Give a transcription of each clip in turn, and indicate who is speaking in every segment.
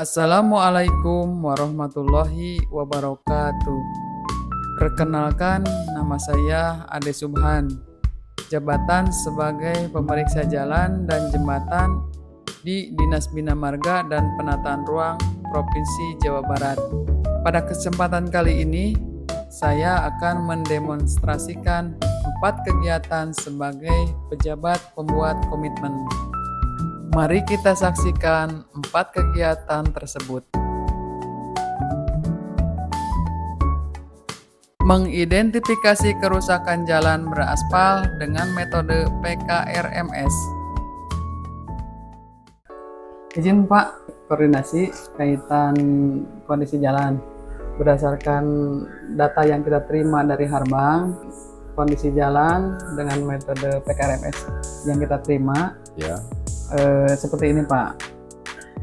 Speaker 1: Assalamualaikum warahmatullahi wabarakatuh. Perkenalkan, nama saya Ade Subhan, jabatan sebagai pemeriksa jalan dan jembatan di Dinas Bina Marga dan Penataan Ruang Provinsi Jawa Barat. Pada kesempatan kali ini, saya akan mendemonstrasikan 4 kegiatan sebagai pejabat pembuat komitmen. Mari kita saksikan 4 kegiatan tersebut. Mengidentifikasi kerusakan jalan beraspal dengan metode PKRMS. Izin Pak, koordinasi kaitan kondisi jalan. Berdasarkan data yang kita terima dari Harbang, kondisi jalan dengan metode PKRMS yang kita terima seperti ini Pak.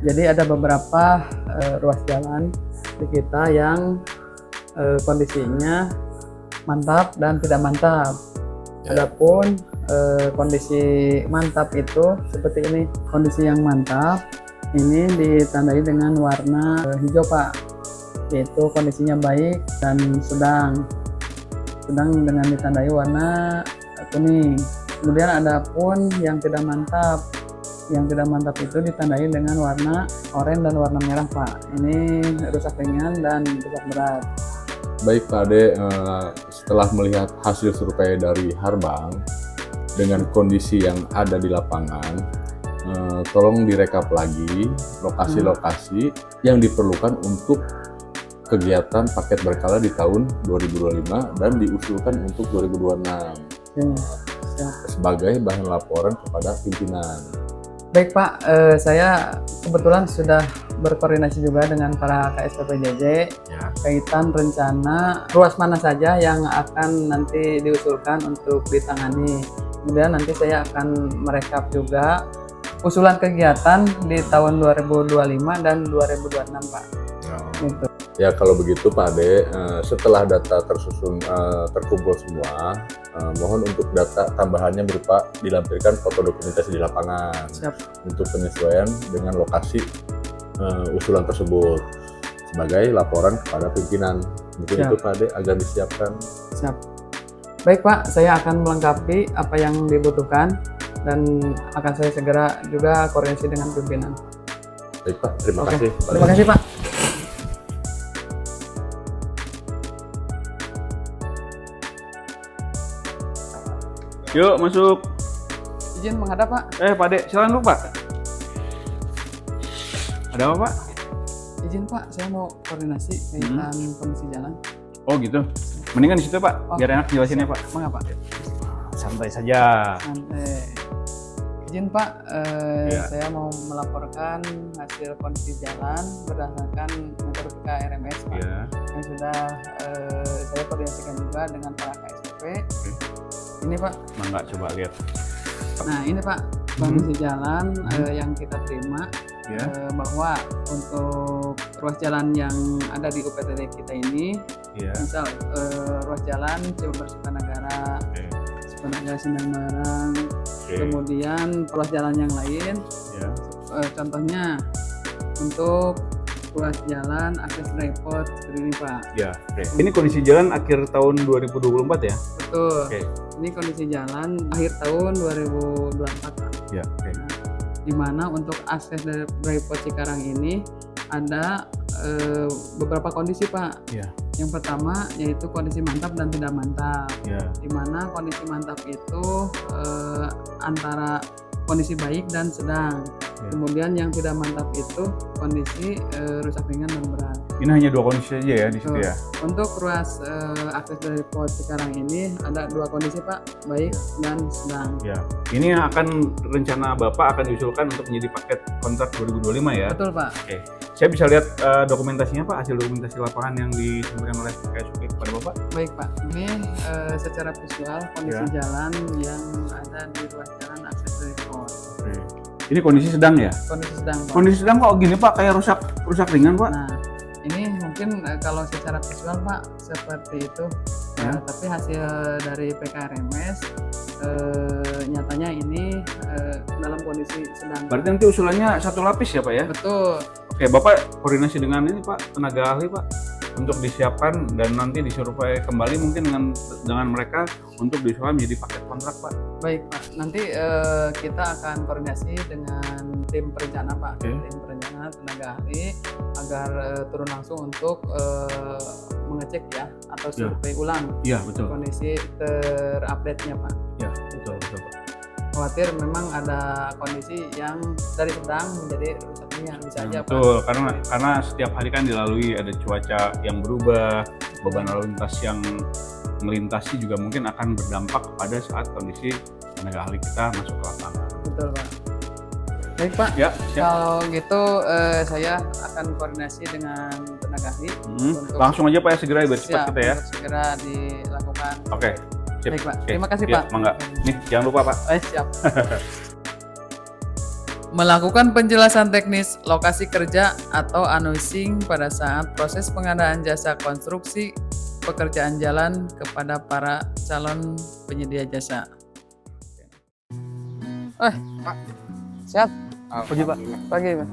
Speaker 1: Jadi ada beberapa ruas jalan di kita yang kondisinya mantap dan tidak mantap. Adapun kondisi mantap itu seperti ini. Kondisi yang mantap ini ditandai dengan warna hijau Pak, yaitu kondisinya baik dan sedang dengan ditandai warna kuning. Kemudian adapun yang tidak mantap, itu ditandai dengan warna oranye dan warna merah Pak. Ini rusak ringan dan rusak berat.
Speaker 2: Baik Pak Ade, setelah melihat hasil survei dari Harbang dengan kondisi yang ada di lapangan, tolong direkap lagi lokasi-lokasi yang diperlukan untuk kegiatan paket berkala di tahun 2025 dan diusulkan untuk 2026 sebagai bahan laporan kepada pimpinan.
Speaker 1: Baik Pak, saya kebetulan sudah berkoordinasi juga dengan para KSPPJJ kaitan rencana ruas mana saja yang akan nanti diusulkan untuk ditangani. Kemudian nanti saya akan merekap juga usulan kegiatan di tahun 2025 dan 2026 Pak. Gitu.
Speaker 2: Ya kalau begitu Pak Ade, setelah data terkumpul semua, mohon untuk data tambahannya berupa dilampirkan foto dokumentasi di lapangan. Siap. Untuk penyesuaian dengan lokasi usulan tersebut sebagai laporan kepada pimpinan. Mungkin itu Pak Ade agar disiapkan.
Speaker 1: Siap. Baik Pak, saya akan melengkapi apa yang dibutuhkan dan akan saya segera juga koordinasi dengan pimpinan.
Speaker 2: Baik Pak, terima kasih.
Speaker 1: Terima kasih Pak.
Speaker 3: Yuk masuk.
Speaker 1: Izin menghadap Pak.
Speaker 3: Pak Ade, silakan dulu Pak. Ada apa Pak?
Speaker 1: Izin Pak, saya mau koordinasi kaitan kondisi jalan.
Speaker 3: Oh gitu. Mendingan di situ Pak, biar enak jelasinnya Pak.
Speaker 1: Mengapa?
Speaker 3: Santai saja.
Speaker 1: Santai. Izin Pak, saya mau melaporkan hasil kondisi jalan berdasarkan metode PKRMS Pak. Yang sudah saya koordinasikan juga dengan para KSPP. Ini Pak.
Speaker 3: Mangga coba lihat.
Speaker 1: Nah ini Pak, kondisi jalan yang kita terima bahwa untuk ruas jalan yang ada di UPTD kita ini, misal ruas jalan Cilebar Sukanagara, Sukanagara Sindangmarang, kemudian ruas jalan yang lain, contohnya untuk ruas jalan akses dryport seperti ini Pak.
Speaker 3: Ini kondisi jalan akhir tahun 2024 ya?
Speaker 1: Betul. Ini kondisi jalan akhir tahun 2024 Pak. Nah, di mana untuk akses dari dryport Cikarang ini ada beberapa kondisi Pak. Yang pertama yaitu kondisi mantap dan tidak mantap. Di mana kondisi mantap itu antara kondisi baik dan sedang. Kemudian yang tidak mantap itu kondisi rusak ringan dan berat.
Speaker 3: Ini hanya 2 kondisi saja ya di situ ya?
Speaker 1: Untuk ruas akses dari pos sekarang ini ada 2 kondisi Pak, baik dan sedang.
Speaker 3: Ini yang akan rencana Bapak akan diusulkan untuk menjadi paket kontrak 2025 ya?
Speaker 1: Betul Pak.
Speaker 3: Saya bisa lihat dokumentasinya Pak, hasil dokumentasi lapangan yang disampaikan oleh KSP kepada Bapak?
Speaker 1: Baik Pak, ini secara visual kondisi jalan yang ada di ruas jalan akses dari pos.
Speaker 3: Ini kondisi sedang ya?
Speaker 1: Kondisi sedang Pak.
Speaker 3: Kondisi sedang kok gini Pak, kayak rusak ringan Pak?
Speaker 1: Nah, ini mungkin kalau secara visual Pak seperti itu, tapi hasil dari PKRMS nyatanya ini dalam kondisi sedang.
Speaker 3: Berarti nanti usulannya satu lapis ya Pak ya?
Speaker 1: Betul.
Speaker 3: Oke, Bapak koordinasi dengan ini Pak, tenaga ahli Pak, untuk disiapkan dan nanti disurvei kembali mungkin dengan mereka untuk disuruh menjadi paket kontrak Pak.
Speaker 1: Baik Pak, nanti kita akan koordinasi dengan tim perencana Pak,
Speaker 3: Oke.
Speaker 1: tim perencana tenaga ahli agar turun langsung untuk mengecek ya atau
Speaker 3: Ya.
Speaker 1: survei ulang
Speaker 3: Iya betul.
Speaker 1: kondisi terupdate-nya Pak.
Speaker 3: Ya betul Pak.
Speaker 1: Khawatir memang ada kondisi yang dari sedang menjadi rusak ringan, bisa aja Pak.
Speaker 3: Betul, karena setiap hari kan dilalui ada cuaca yang berubah, beban lalu lintas yang melintasi juga mungkin akan berdampak kepada saat kondisi tenaga ahli kita masuk ke lapangan.
Speaker 1: Betul Pak. Baik Pak,
Speaker 3: Ya, siap.
Speaker 1: kalau gitu saya akan koordinasi dengan tenaga ahli untuk
Speaker 3: Langsung aja Pak ya, segera biar cepat
Speaker 1: siap
Speaker 3: kita ya.
Speaker 1: untuk segera dilakukan.
Speaker 3: Oke, sip.
Speaker 1: Baik Pak,
Speaker 3: Oke.
Speaker 1: terima kasih
Speaker 3: Ya,
Speaker 1: Pak.
Speaker 3: Mangga. Nih, jangan lupa Pak.
Speaker 1: Siap. Melakukan penjelasan teknis lokasi kerja atau unwishing pada saat proses pengadaan jasa konstruksi pekerjaan jalan kepada para calon penyedia jasa. Pak, sehat?
Speaker 3: Pagi Pak.
Speaker 1: Pagi, Pak.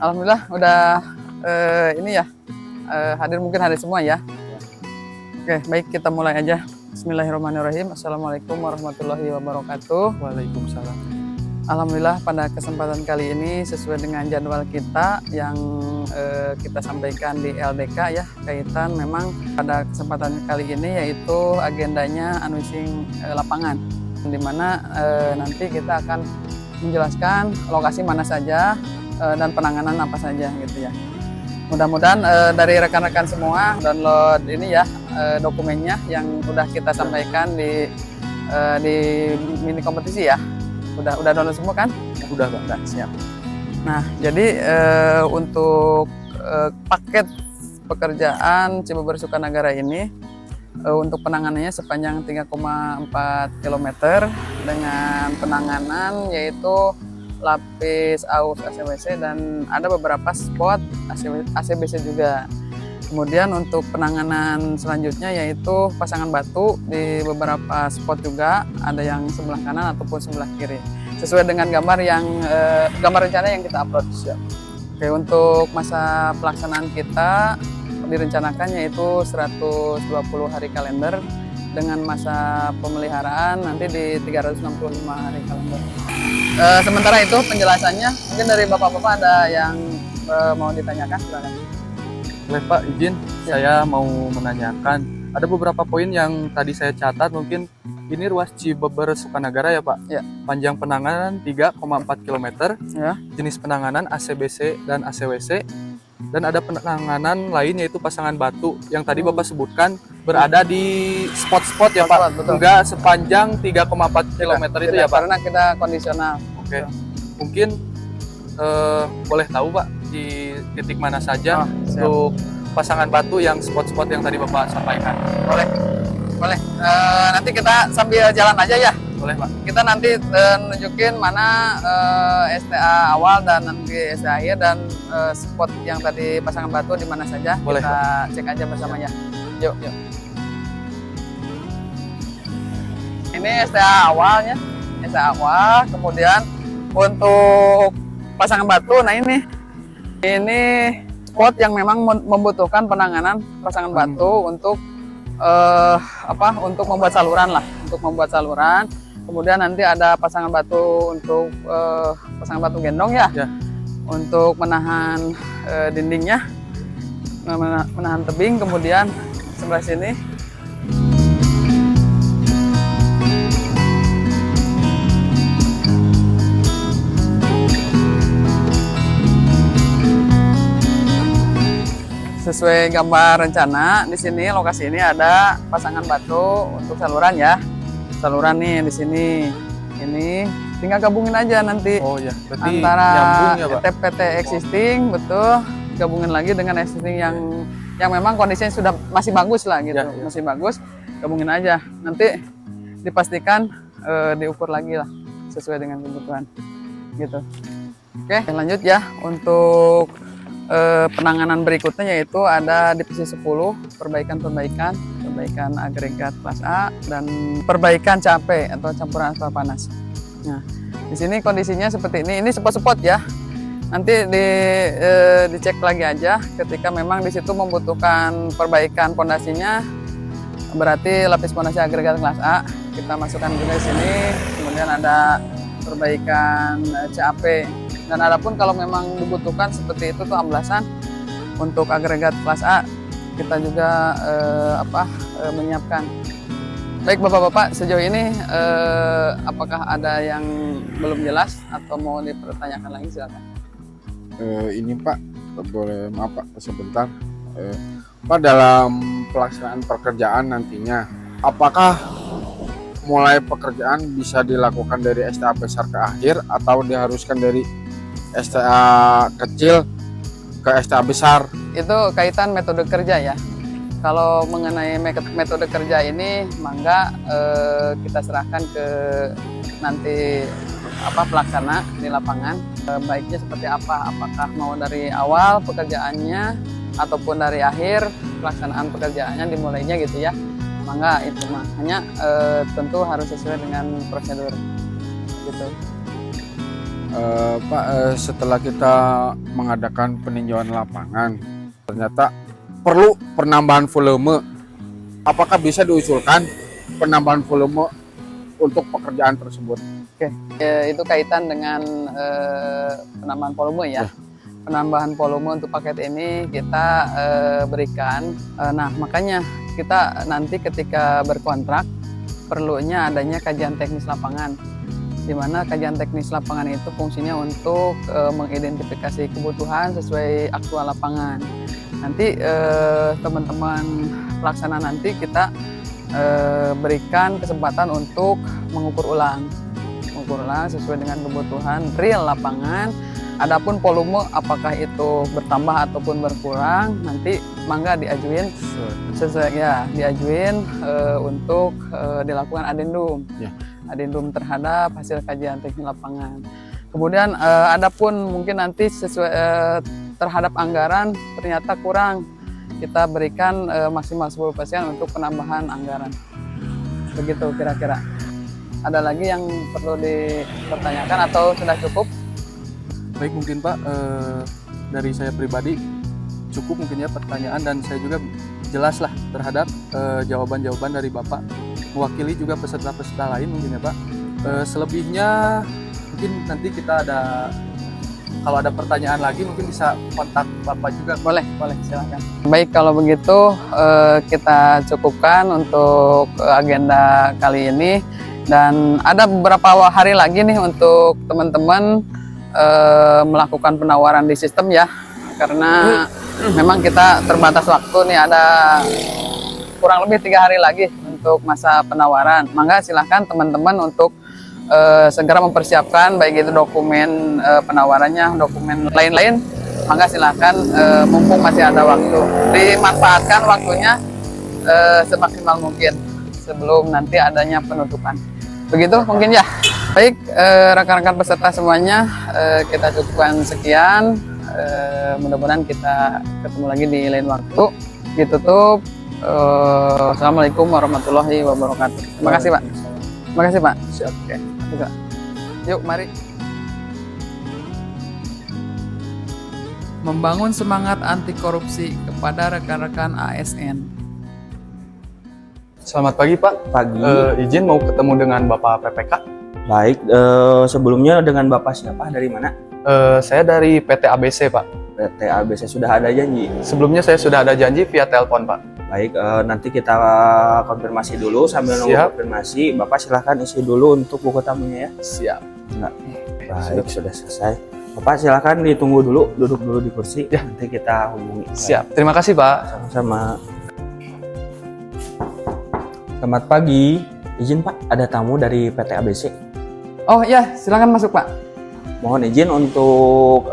Speaker 1: Alhamdulillah udah ini ya hadir mungkin hari semua ya. Oke, baik kita mulai aja. Bismillahirrahmanirrahim. Assalamualaikum warahmatullahi wabarakatuh.
Speaker 4: Waalaikumsalam.
Speaker 1: Alhamdulillah pada kesempatan kali ini sesuai dengan jadwal kita yang kita sampaikan di LDK ya, kaitan memang pada kesempatan kali ini yaitu agendanya unwishing lapangan, di mana nanti kita akan menjelaskan lokasi mana saja dan penanganan apa saja gitu ya. Mudah-mudahan dari rekan-rekan semua download ini ya dokumennya yang udah kita sampaikan di mini kompetisi ya. Udah download semua kan?
Speaker 4: Udah Pak.
Speaker 1: Udah siap. Nah, jadi untuk paket pekerjaan Cibubur Sukanagara ini untuk penanganannya sepanjang 3,4 km dengan penanganan yaitu lapis AUS ACWC dan ada beberapa spot ACBC juga. Kemudian untuk penanganan selanjutnya yaitu pasangan batu di beberapa spot juga, ada yang sebelah kanan ataupun sebelah kiri. Sesuai dengan gambar rencana yang kita upload. Oke, untuk masa pelaksanaan kita direncanakan yaitu 120 hari kalender dengan masa pemeliharaan nanti di 365 hari kalender. Sementara itu penjelasannya mungkin dari bapak-bapak ada yang mau ditanyakan, silakan.
Speaker 4: Boleh Pak, izin saya mau menanyakan. Ada beberapa poin yang tadi saya catat, mungkin ini ruas Cibubur Sukanagara ya Pak?
Speaker 1: Ya.
Speaker 4: Panjang penanganan 3,4 km,
Speaker 1: Ya.
Speaker 4: jenis penanganan ACBC dan ACWC, dan ada penanganan lain yaitu pasangan batu yang tadi Bapak sebutkan berada di spot-spot ya Pak?
Speaker 1: Spot-spot, betul.
Speaker 4: Enggak sepanjang 3,4 km itu ya Pak?
Speaker 1: Karena kita kondisional.
Speaker 4: Oke, mungkin boleh tahu Pak di titik mana saja untuk pasangan batu yang spot-spot yang tadi Bapak sampaikan?
Speaker 1: Boleh. Nanti kita sambil jalan aja ya.
Speaker 4: Boleh Pak.
Speaker 1: Kita nanti nunjukin mana STA awal dan nanti STA akhir dan spot yang tadi pasangan batu di mana saja.
Speaker 4: Boleh,
Speaker 1: Kita cek aja bersamanya. Yuk. Ini STA awalnya, STA awal. Kemudian untuk pasangan batu, nah ini spot yang memang membutuhkan penanganan pasangan batu untuk untuk membuat saluran lah, untuk membuat saluran. Kemudian nanti ada pasangan batu untuk pasangan batu gendong ya, untuk menahan dindingnya, menahan tebing. Kemudian sebelah sini sesuai gambar rencana. Di sini lokasi ini ada pasangan batu untuk saluran ya. Saluran nih di sini. Ini tinggal gabungin aja nanti.
Speaker 4: Oh ya, berarti
Speaker 1: Antara
Speaker 4: nyambung ya Pak?
Speaker 1: TPT existing, betul, gabungin lagi dengan existing yang memang kondisinya sudah masih bagus lah gitu.
Speaker 4: Ya, ya.
Speaker 1: Masih bagus, gabungin aja. Nanti dipastikan diukur lagi lah sesuai dengan kebutuhan gitu. Oke, lanjut ya untuk penanganan berikutnya yaitu ada divisi 10 perbaikan perbaikan agregat kelas A dan perbaikan CAP atau campuran aspal panas. Nah, di sini kondisinya seperti ini. Ini spot-spot ya. Nanti dicek lagi aja ketika memang di situ membutuhkan perbaikan pondasinya. Berarti lapis pondasi agregat kelas A kita masukkan juga di sini. Kemudian ada perbaikan CAP. Dan adapun kalau memang dibutuhkan seperti itu tuh amblasan untuk agregat kelas A, kita juga menyiapkan. Baik Bapak-bapak, sejauh ini apakah ada yang belum jelas atau mau dipertanyakan lagi, silakan.
Speaker 5: Ini Pak, boleh maaf Pak sebentar. Pak, dalam pelaksanaan pekerjaan nantinya, apakah mulai pekerjaan bisa dilakukan dari STA besar ke akhir atau diharuskan dari STA kecil ke STA besar?
Speaker 1: Itu kaitan metode kerja ya. Kalau mengenai metode kerja ini, mangga kita serahkan ke nanti pelaksana di lapangan. Baiknya seperti apa? Apakah mau dari awal pekerjaannya ataupun dari akhir pelaksanaan pekerjaannya dimulainya gitu ya. Mangga itu mah. Hanya tentu harus sesuai dengan prosedur gitu.
Speaker 5: Pak, setelah kita mengadakan peninjauan lapangan, ternyata perlu penambahan volume. Apakah bisa diusulkan penambahan volume untuk pekerjaan tersebut?
Speaker 1: Oke, itu kaitan dengan penambahan volume ya. Penambahan volume untuk paket ini kita berikan. Nah, makanya kita nanti ketika berkontrak perlunya adanya kajian teknis lapangan. Di mana kajian teknis lapangan itu fungsinya untuk mengidentifikasi kebutuhan sesuai aktual lapangan. Nanti teman-teman pelaksana nanti kita berikan kesempatan untuk mengukur ulang sesuai dengan kebutuhan real lapangan. Adapun volume apakah itu bertambah ataupun berkurang, nanti mangga diajuin sesuai ya, diajuin untuk dilakukan adendum.
Speaker 5: Ya.
Speaker 1: Adendum terhadap hasil kajian teknis lapangan. Kemudian adapun mungkin nanti sesuai terhadap anggaran ternyata kurang, kita berikan maksimal 10% untuk penambahan anggaran. Begitu kira-kira. Ada lagi yang perlu dipertanyakan atau sudah cukup?
Speaker 4: Baik, mungkin Pak, dari saya pribadi cukup mungkin ya pertanyaan, dan saya juga jelas lah terhadap jawaban-jawaban dari Bapak, mewakili juga peserta-peserta lain mungkin ya Pak. Selebihnya mungkin nanti kita ada, kalau ada pertanyaan lagi mungkin bisa kontak Bapak juga.
Speaker 1: Boleh silakan. Baik, kalau begitu kita cukupkan untuk agenda kali ini, dan ada beberapa hari lagi nih untuk teman-teman melakukan penawaran di sistem ya, karena memang kita terbatas waktu nih, ada kurang lebih 3 hari lagi untuk masa penawaran. Mangga silahkan teman-teman untuk segera mempersiapkan baik itu dokumen penawarannya, dokumen lain-lain. Mangga silahkan mumpung masih ada waktu, dimanfaatkan waktunya semaksimal mungkin sebelum nanti adanya penutupan. Begitu mungkin ya. Baik, rekan-rekan peserta semuanya, kita cukupkan sekian. Mudah-mudahan kita ketemu lagi di lain waktu. Ditutup. Assalamualaikum warahmatullahi wabarakatuh. Terima kasih Pak. Terima kasih Pak. Siap. Oke. Juga. Yuk, mari. Membangun semangat anti korupsi kepada rekan-rekan ASN.
Speaker 4: Selamat pagi Pak.
Speaker 6: Pagi.
Speaker 4: Izin mau ketemu dengan Bapak PPK.
Speaker 6: Baik, sebelumnya dengan Bapak siapa? Dari mana?
Speaker 4: Saya dari PT ABC Pak.
Speaker 6: PT ABC sudah ada janji.
Speaker 4: Sebelumnya saya sudah ada janji via telepon Pak.
Speaker 6: Baik, nanti kita konfirmasi dulu sambil nunggu
Speaker 4: Siap.
Speaker 6: konfirmasi. Bapak silahkan isi dulu untuk buku tamunya ya.
Speaker 4: Siap.
Speaker 6: Enggak. Baik, sudah selesai. Bapak silahkan ditunggu dulu, duduk dulu di kursi.
Speaker 4: Ya.
Speaker 6: Nanti kita hubungi.
Speaker 4: Siap. Terima kasih Pak.
Speaker 6: Sama-sama. Selamat pagi. Izin Pak, ada tamu dari PT ABC.
Speaker 1: Oh iya, silakan masuk Pak.
Speaker 6: Mohon izin untuk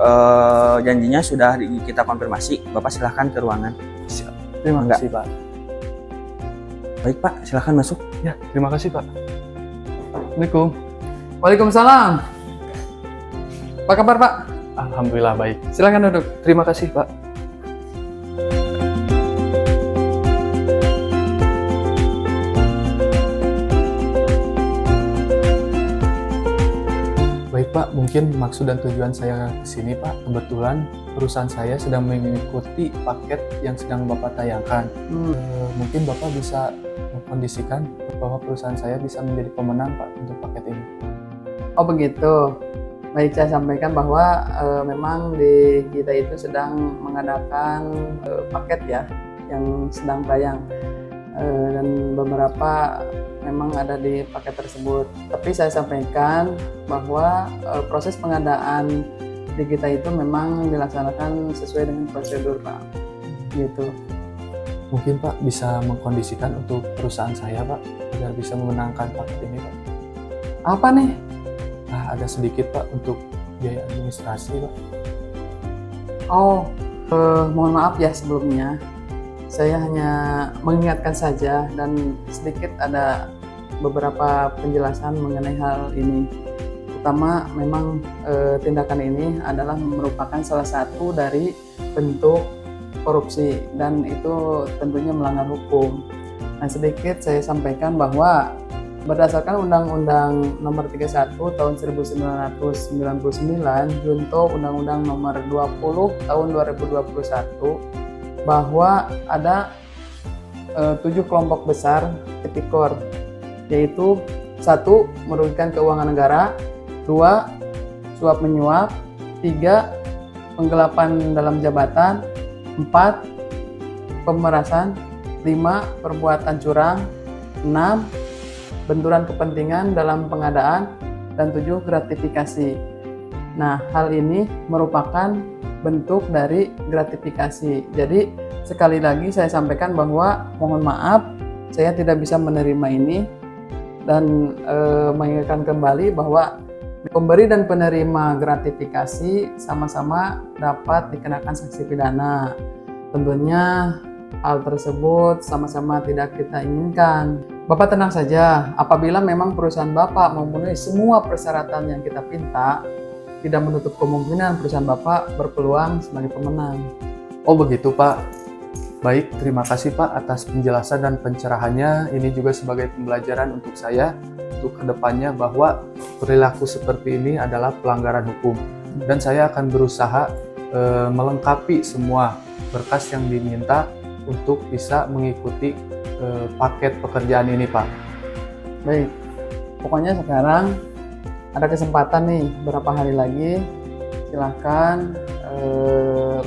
Speaker 6: janjinya sudah kita konfirmasi. Bapak silahkan ke ruangan.
Speaker 4: Siap. Terima
Speaker 6: Enggak.
Speaker 4: kasih Pak.
Speaker 6: Baik Pak, silahkan masuk.
Speaker 4: Ya, terima kasih Pak. Assalamualaikum.
Speaker 1: Waalaikumsalam. Apa kabar Pak?
Speaker 4: Alhamdulillah baik.
Speaker 1: Silakan duduk.
Speaker 4: Terima kasih Pak. Baik Pak, mungkin maksud dan tujuan saya ke sini Pak, kebetulan perusahaan saya sedang mengikuti paket yang sedang Bapak tayangkan. Mungkin Bapak bisa mengkondisikan bahwa perusahaan saya bisa menjadi pemenang Pak untuk paket ini.
Speaker 1: Oh begitu. Baik, saya sampaikan bahwa memang di kita itu sedang mengadakan paket ya yang sedang tayang, dan beberapa memang ada di paket tersebut. Tapi saya sampaikan bahwa proses pengadaan di kita itu memang dilaksanakan sesuai dengan prosedur Pak. Gitu.
Speaker 4: Mungkin Pak bisa mengkondisikan untuk perusahaan saya Pak agar bisa memenangkan paket ini Pak.
Speaker 1: Apa nih?
Speaker 4: Ada sedikit Pak untuk biaya administrasi Pak.
Speaker 1: Oh, mohon maaf ya sebelumnya. Saya hanya mengingatkan saja dan sedikit ada beberapa penjelasan mengenai hal ini. Pertama, memang tindakan ini adalah merupakan salah satu dari bentuk korupsi dan itu tentunya melanggar hukum. Nah, sedikit saya sampaikan bahwa berdasarkan Undang-Undang Nomor 31 Tahun 1999 junto Undang-Undang Nomor 20 Tahun 2021 bahwa ada 7 kelompok besar tipikor, yaitu 1. Merugikan keuangan negara, 2. Suap menyuap, 3. Penggelapan dalam jabatan, 4. Pemerasan, 5. Perbuatan curang, 6. Benturan kepentingan dalam pengadaan, dan 7. Gratifikasi. Nah, hal ini merupakan bentuk dari gratifikasi. Jadi sekali lagi saya sampaikan bahwa mohon maaf saya tidak bisa menerima ini dan mengingatkan kembali bahwa pemberi dan penerima gratifikasi sama-sama dapat dikenakan sanksi pidana. Tentunya hal tersebut sama-sama tidak kita inginkan. Bapak tenang saja, apabila memang perusahaan Bapak memenuhi semua persyaratan yang kita minta, tidak menutup kemungkinan perusahaan Bapak berpeluang sebagai pemenang.
Speaker 4: Oh begitu Pak. Baik, terima kasih Pak atas penjelasan dan pencerahannya. Ini juga sebagai pembelajaran untuk saya untuk kedepannya bahwa perilaku seperti ini adalah pelanggaran hukum. Dan saya akan berusaha melengkapi semua berkas yang diminta untuk bisa mengikuti paket pekerjaan ini Pak.
Speaker 1: Baik, pokoknya sekarang ada kesempatan nih berapa hari lagi, silahkan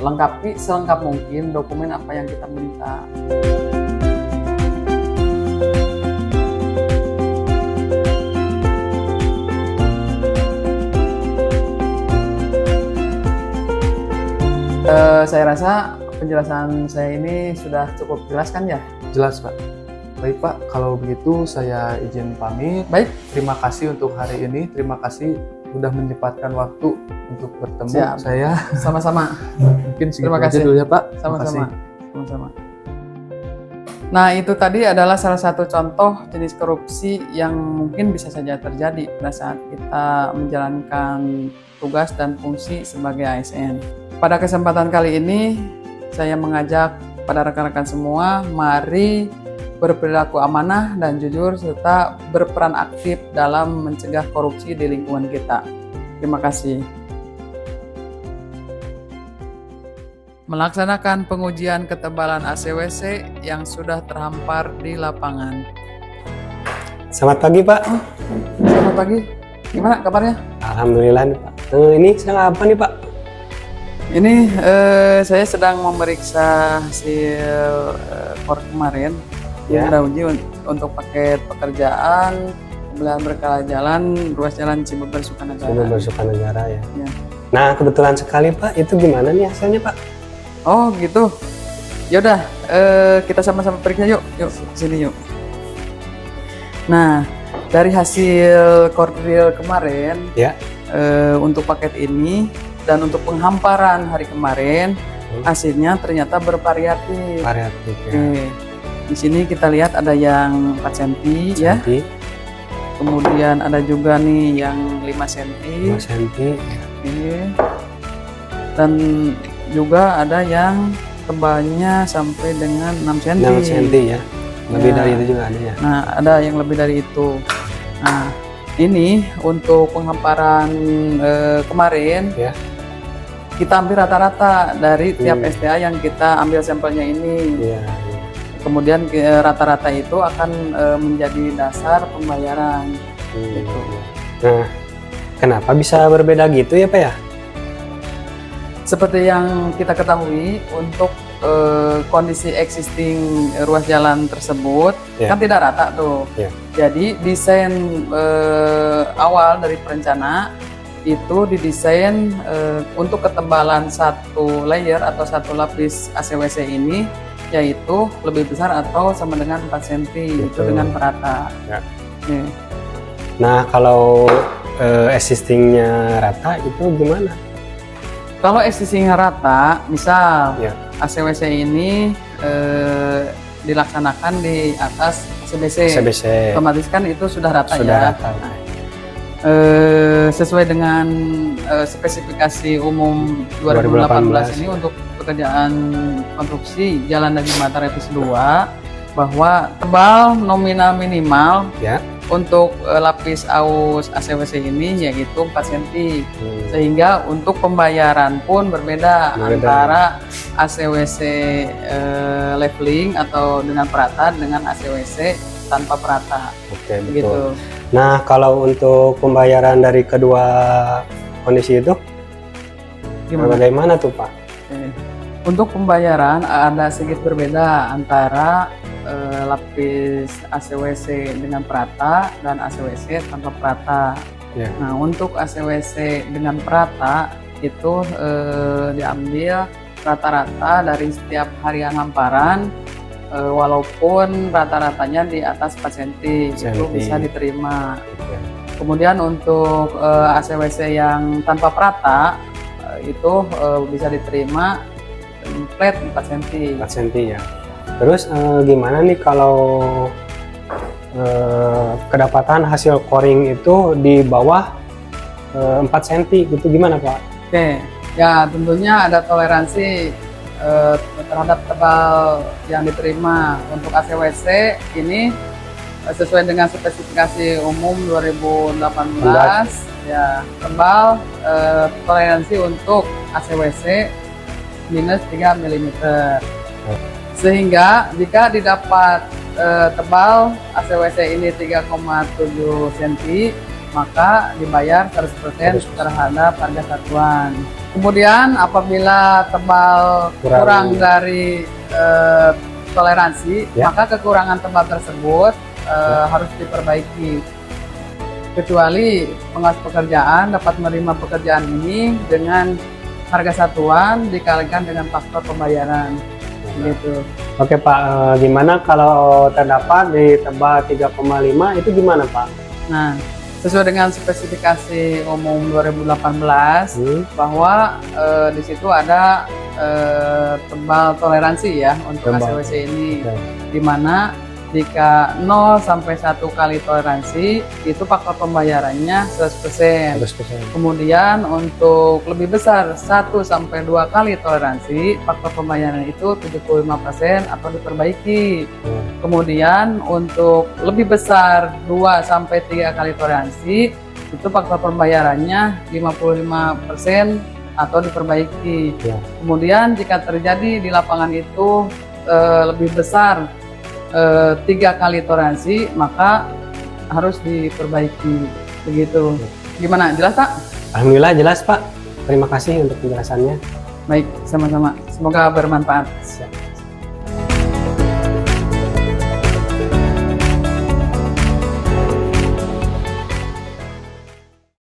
Speaker 1: lengkapi selengkap mungkin dokumen apa yang kita minta. Saya rasa penjelasan saya ini sudah cukup jelas kan ya?
Speaker 4: Jelas Pak. Baik Pak, kalau begitu saya izin pamit.
Speaker 1: Baik.
Speaker 4: Terima kasih untuk hari ini. Terima kasih sudah menyempatkan waktu untuk bertemu.
Speaker 1: Siap.
Speaker 4: Saya.
Speaker 1: Sama-sama.
Speaker 4: Mungkin
Speaker 1: Terima
Speaker 4: segitu aja
Speaker 1: kasih.
Speaker 4: dulu ya Pak. Terima
Speaker 1: Sama-sama.
Speaker 4: kasih.
Speaker 1: Sama-sama. Nah, itu tadi adalah salah satu contoh jenis korupsi yang mungkin bisa saja terjadi pada saat kita menjalankan tugas dan fungsi sebagai ASN. Pada kesempatan kali ini, saya mengajak pada rekan-rekan semua, mari berperilaku amanah dan jujur serta berperan aktif dalam mencegah korupsi di lingkungan kita. Terima kasih. Melaksanakan pengujian ketebalan ACWC yang sudah terhampar di lapangan.
Speaker 7: Selamat pagi Pak.
Speaker 1: Selamat pagi. Gimana kabarnya?
Speaker 7: Alhamdulillah nih Pak. Ini sedang apa nih Pak?
Speaker 1: Ini saya sedang memeriksa hasil kor kemarin.
Speaker 7: Ya.
Speaker 1: Udah uji untuk paket pekerjaan pembelian berkala jalan ruas jalan Cibeber Sukanagara.
Speaker 7: Cibeber Sukanagara ya.
Speaker 1: Ya.
Speaker 7: Nah kebetulan sekali Pak, itu gimana nih hasilnya Pak?
Speaker 1: Oh gitu. Yaudah, kita sama-sama periksa yuk. Yuk sini yuk. Nah, dari hasil kordil kemarin,
Speaker 7: Ya.
Speaker 1: untuk paket ini dan untuk penghamparan hari kemarin, hasilnya ternyata bervariatif.
Speaker 7: Variatif ya.
Speaker 1: Oke. Di sini kita lihat ada yang 4 cm ya.
Speaker 7: Cantik,
Speaker 1: Kemudian ada juga nih yang 5 cm.
Speaker 7: 5 cm.
Speaker 1: Oke. Dan juga ada yang tebalnya sampai dengan 6 cm.
Speaker 7: 6 cm ya. Lebih
Speaker 1: Ya.
Speaker 7: dari itu juga ada ya.
Speaker 1: Nah, ada yang lebih dari itu. Nah, ini untuk penghamparan kemarin
Speaker 7: Ya.
Speaker 1: kita ambil rata-rata dari tiap
Speaker 7: Hmm.
Speaker 1: STA yang kita ambil sampelnya ini.
Speaker 7: Iya.
Speaker 1: Kemudian rata-rata itu akan menjadi dasar pembayaran. Gitu.
Speaker 7: Nah, kenapa bisa berbeda gitu ya Pak ya?
Speaker 1: Seperti yang kita ketahui, untuk kondisi existing ruas jalan tersebut
Speaker 7: Ya.
Speaker 1: kan tidak rata tuh.
Speaker 7: Ya.
Speaker 1: Jadi desain awal dari perencana itu didesain untuk ketebalan satu layer atau satu lapis ACWC ini yaitu lebih besar atau sama dengan 4 cm itu
Speaker 7: Betul.
Speaker 1: dengan perata.
Speaker 7: Ya.
Speaker 1: Nih.
Speaker 7: Nah, kalau existingnya rata itu gimana?
Speaker 1: Kalau existing rata, misal
Speaker 7: Ya.
Speaker 1: ACWC ini dilaksanakan di atas CBC,
Speaker 7: CBC
Speaker 1: otomatis kan itu sudah rata
Speaker 7: sudah
Speaker 1: ya.
Speaker 7: rata.
Speaker 1: Sesuai dengan spesifikasi umum 2018 ini untuk pekerjaan konstruksi Jalan Daging Mata Revisi 2 bahwa tebal nominal minimal
Speaker 7: Ya.
Speaker 1: untuk lapis aus ACWC ini yaitu 4 cm. Sehingga untuk pembayaran pun berbeda antara ACWC leveling atau dengan perata dengan ACWC tanpa perata.
Speaker 7: Oke, betul.
Speaker 1: Gitu.
Speaker 7: Nah, kalau untuk pembayaran dari kedua kondisi itu
Speaker 1: Gimana?
Speaker 7: bagaimana tuh Pak?
Speaker 1: Oke. Untuk pembayaran ada sedikit berbeda antara lapis ACWC dengan perata dan ACWC tanpa perata.
Speaker 7: Ya.
Speaker 1: Nah, untuk ACWC dengan perata itu diambil rata-rata dari setiap harian hamparan, walaupun rata-ratanya di atas 4 cm itu bisa diterima. Kemudian untuk ACWC yang tanpa perata itu bisa diterima flat 4 cm.
Speaker 7: 4 cm ya. Terus gimana nih kalau kedapatan hasil coring itu di bawah 4 cm gitu gimana Pak?
Speaker 1: Oke, ya tentunya ada toleransi terhadap tebal yang diterima. Untuk ACWC ini sesuai dengan spesifikasi umum 2018 ya, tebal toleransi untuk ACWC minus 3 mm. Sehingga jika didapat tebal ACWC ini 3,7 cm, maka dibayar 100% terhadap harga satuan. Kemudian apabila tebal kurang dari toleransi,
Speaker 7: Ya.
Speaker 1: maka kekurangan tebal tersebut harus diperbaiki. Kecuali pengawas pekerjaan dapat menerima pekerjaan ini dengan harga satuan dikalikan dengan faktor pembayaran. Gitu.
Speaker 7: Oke Pak, gimana kalau terdapat di tebal 3,5 itu gimana Pak?
Speaker 1: Nah, sesuai dengan spesifikasi umum 2018 bahwa di situ ada tebal toleransi ya untuk
Speaker 7: Tebal.
Speaker 1: ACWC ini,
Speaker 7: Oke.
Speaker 1: di mana jika 0 sampai 1 kali toleransi itu faktor pembayarannya 100%.
Speaker 7: 100%.
Speaker 1: Kemudian untuk lebih besar 1 sampai 2 kali toleransi faktor pembayaran itu 75% atau diperbaiki. Kemudian untuk lebih besar 2 sampai 3 kali toleransi itu faktor pembayarannya 55% atau diperbaiki.
Speaker 7: Ya.
Speaker 1: Kemudian jika terjadi di lapangan itu lebih besar 3 kali toleransi maka harus diperbaiki. Begitu. Gimana? Jelas tak?
Speaker 7: Alhamdulillah jelas Pak. Terima kasih untuk penjelasannya.
Speaker 1: Baik, sama-sama. Semoga bermanfaat.
Speaker 7: Siap.